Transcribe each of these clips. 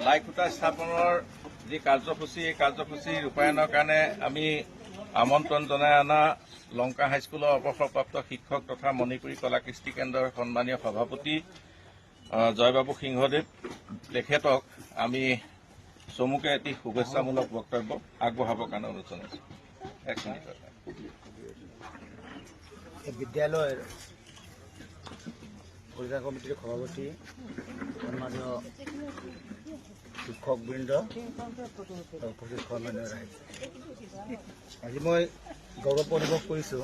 লাইখুঁটা স্থাপনৰ যি কাৰ্যসূচী এই কাৰ্যসূচী ৰূপায়ণৰ কাৰণে আমি আমন্ত্ৰণ জনাই অনা লংকা হাইস্কুলৰ অৱসৰপ্ৰাপ্ত শিক্ষক তথা মণিপুৰী কলা কৃষ্টি কেন্দ্ৰৰ সন্মানীয় সভাপতি জয়বাবু সিংহদেৱ তেখেতক আমি চমুকে এটি শুভেচ্ছামূলক বক্তব্য আগবঢ়াবৰ কাৰণে অনুৰোধ জনাইছোঁ। এক মিনিট। বিদ্যালয়েৰ পৰিচালনা কমিটিৰ সভাপতি সন্মানীয় শিক্ষকবৃন্দ উপস্থিত সন্মানীয় ৰাইজ, আজি মই গৌৰৱ অনুভৱ কৰিছোঁ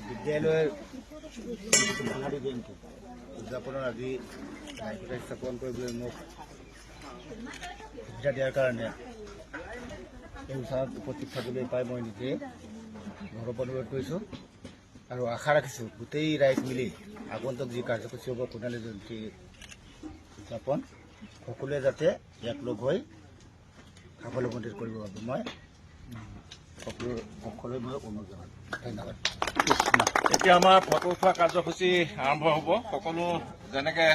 বিদ্যালয়েৰ বাঙালী জয়ন্তী উদযাপনেৰ আজি লাইখুঁটা স্থাপন কৰিবলৈ মোক সুবিধা দিয়াৰ কাৰণে এই উৎসৱত উপস্থিত থাকিবলৈ পাই মই নিজে গৌৰৱ অনুভৱ কৰিছোঁ আৰু আশা ৰাখিছোঁ গোটেই ৰাইজ মিলি আগন্তুক যি কাৰ্যসূচী হ'ব সোণালী জয়ন্তী উদযাপন সকলোৱে যাতে এক লগ হৈ সাফল্যমণ্ডিত কৰিবৰ বাবে মই সকলোৱে মই অনুৰোধ জনালোঁ। ধন্যবাদ। এতিয়া আমাৰ ফটো উঠোৱা কাৰ্যসূচী আৰম্ভ হ'ব। সকলো যেনেকে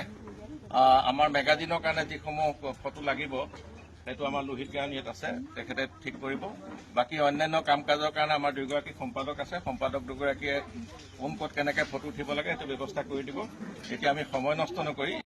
আমাৰ মেগাজিনৰ কাৰণে যিসমূহ ফটো লাগিব সেইটো আমাৰ লোহিত গাঁৱৰ ইয়াত আছে, তেখেতে ঠিক কৰিব। বাকী অন্যান্য কাম কাজৰ কাৰণে আমাৰ দুগৰাকী সম্পাদক আছে, সম্পাদক দুগৰাকীয়ে কোন ক'ত কেনেকৈ ফটো উঠিব লাগে সেইটো ব্যৱস্থা কৰি দিব। এতিয়া আমি সময় নষ্ট নকৰি